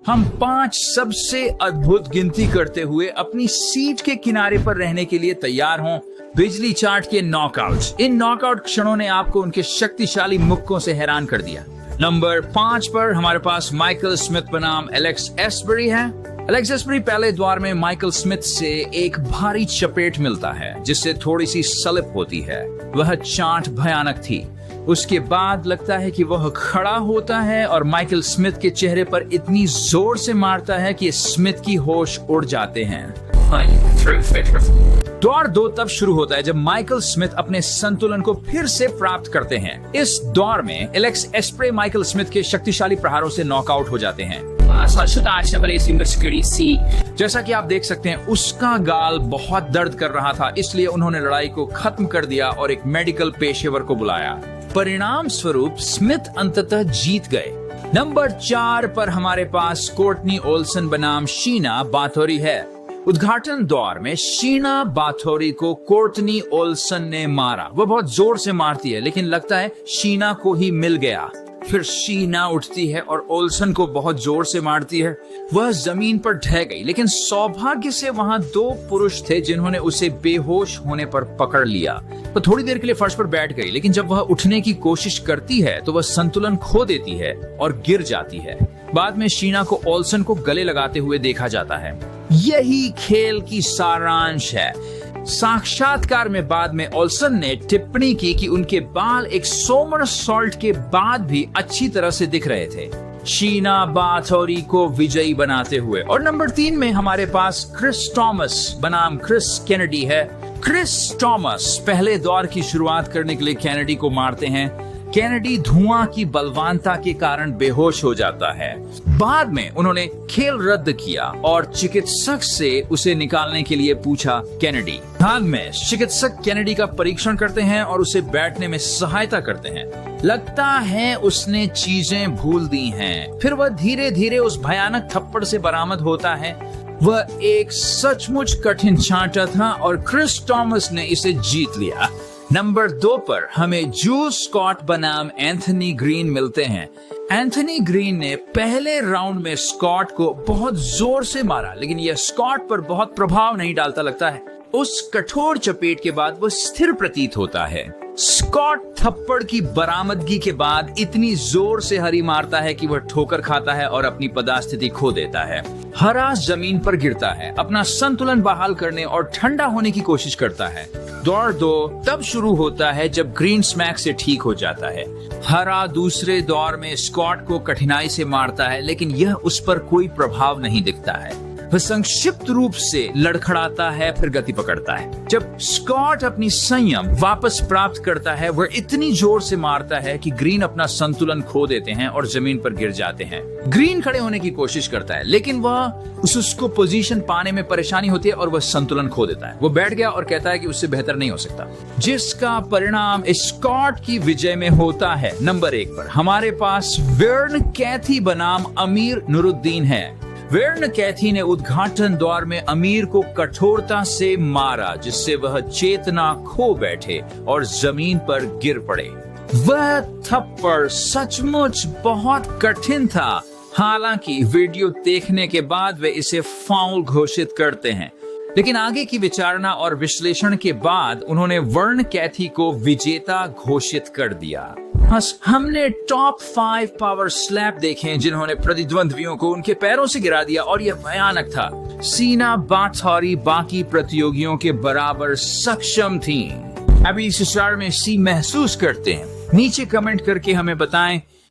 हम 5 सबसे अद्भुत गिनती करते हुए अपनी सीट के किनारे पर रहने के लिए तैयार हों। बिजली चार्ट के नॉकआउट। इन नॉकआउट क्षणों ने आपको उनके शक्तिशाली मुक्कों से हैरान कर दिया। नंबर 5 पर हमारे पास माइकल स्मिथ बनाम एलेक्स एस्बरी है। एलेक्स एस्बरी पहले द्वार में माइकल स्मिथ से एक भारी चपेट मिलता है जिससे थोड़ी सी स्लिप होती है। वह चाट भयानक थी। उसके बाद लगता है कि वह खड़ा होता है और माइकल स्मिथ के चेहरे पर इतनी जोर से मारता है कि स्मिथ की होश उड़ जाते हैं। दौर 2 तब शुरू होता है जब माइकल स्मिथ अपने संतुलन को फिर से प्राप्त करते हैं। इस दौर में एलेक्स एस्बरी माइकल स्मिथ के शक्तिशाली प्रहारों से नॉकआउट हो जाते हैं। जैसा कि आप देख सकते हैं, उसका गाल बहुत दर्द कर रहा था, इसलिए उन्होंने लड़ाई को खत्म कर दिया और एक मेडिकल पेशेवर को बुलाया। परिणाम स्वरूप स्मिथ अंततः जीत गए। नंबर 4 पर हमारे पास कोर्टनी ओल्सन बनाम शीना बाथोरी है। उद्घाटन दौर में शीना बाथोरी को कोर्टनी ओल्सन ने मारा। वह बहुत जोर से मारती है, लेकिन लगता है शीना को ही मिल गया। फिर शीना उठती है और ओल्सन को बहुत जोर से मारती है। वह जमीन पर ढह गई, लेकिन सौभाग्य से वहां 2 पुरुष थे जिन्होंने उसे बेहोश होने पर पकड़ लिया। वो थोड़ी देर के लिए फर्श पर बैठ गई, लेकिन जब वह उठने की कोशिश करती है तो वह संतुलन खो देती है और गिर जाती है। बाद में शीना को ओल्सन को गले लगाते हुए देखा जाता है। यही खेल की सारांश है। साक्षात्कार में बाद में ओल्सन ने टिप्पणी की कि उनके बाल एक सोमरसॉल्ट के बाद भी अच्छी तरह से दिख रहे थे। शीना बाथोरी को विजयी बनाते हुए। और नंबर 3 में हमारे पास क्रिस टॉमस बनाम क्रिस केनेडी है। क्रिस टॉमस पहले दौर की शुरुआत करने के लिए केनेडी को मारते हैं। केनेडी धुआं की बलवानता के कारण बेहोश हो जाता है। बाद में उन्होंने खेल रद्द किया और चिकित्सक से उसे निकालने के लिए पूछा। केनेडी बाद में चिकित्सक केनेडी का परीक्षण करते हैं और उसे बैठने में सहायता करते हैं। लगता है उसने चीजें भूल दी हैं। फिर वह धीरे धीरे उस भयानक थप्पड़ से बरामद होता है। वह एक सचमुच कठिन छांटा था और क्रिस टॉमस ने इसे जीत लिया। नंबर 2 पर हमें जू स्कॉट बनाम एंथनी ग्रीन मिलते हैं। एंथनी ग्रीन ने पहले राउंड में स्कॉट को बहुत जोर से मारा, लेकिन यह स्कॉट पर बहुत प्रभाव नहीं डालता लगता है। उस कठोर चपेट के बाद वह स्थिर प्रतीत होता है। स्कॉट थप्पड़ की बरामदगी के बाद इतनी जोर से हरी मारता है कि वह ठोकर खाता है और अपनी पदास्थिति खो देता है। हरा जमीन पर गिरता है, अपना संतुलन बहाल करने और ठंडा होने की कोशिश करता है। दौर 2 तब शुरू होता है जब ग्रीन स्मैक से ठीक हो जाता है। हरा दूसरे दौर में स्कॉट को कठिनाई से मारता है, लेकिन यह उस पर कोई प्रभाव नहीं दिखता है। वह संक्षिप्त रूप से लड़खड़ाता है, फिर गति पकड़ता है। जब स्कॉट अपनी संयम वापस प्राप्त करता है, वह इतनी जोर से मारता है कि ग्रीन अपना संतुलन खो देते हैं और जमीन पर गिर जाते हैं। ग्रीन खड़े होने की कोशिश करता है, लेकिन वह उसको पोजीशन पाने में परेशानी होती है और वह संतुलन खो देता है। वो बैठ गया और कहता है कि उससे बेहतर नहीं हो सकता, जिसका परिणाम स्कॉट की विजय में होता है। नंबर 1 पर हमारे पास वेर्न कैथी बनाम अमीर नुरुद्दीन है। वेर्न कैथी ने उद्घाटन दौर में अमीर को कठोरता से मारा, जिससे वह चेतना खो बैठे और जमीन पर गिर पड़े। वह थप्पड़ सचमुच बहुत कठिन था। हालांकि वीडियो देखने के बाद वे इसे फाउल घोषित करते हैं, लेकिन आगे की विचारणा और विश्लेषण के बाद उन्होंने वेर्न कैथी को विजेता घोषित कर दिया। हमने टॉप 5 पावर स्लैप देखे जिन्होंने प्रतिद्वंद्वियों को उनके पैरों से गिरा दिया और यह भयानक था। शीना बाथोरी बाकी प्रतियोगियों के बराबर सक्षम थी। अभी इस विचार में सी महसूस करते हैं? नीचे कमेंट करके हमें बताएं।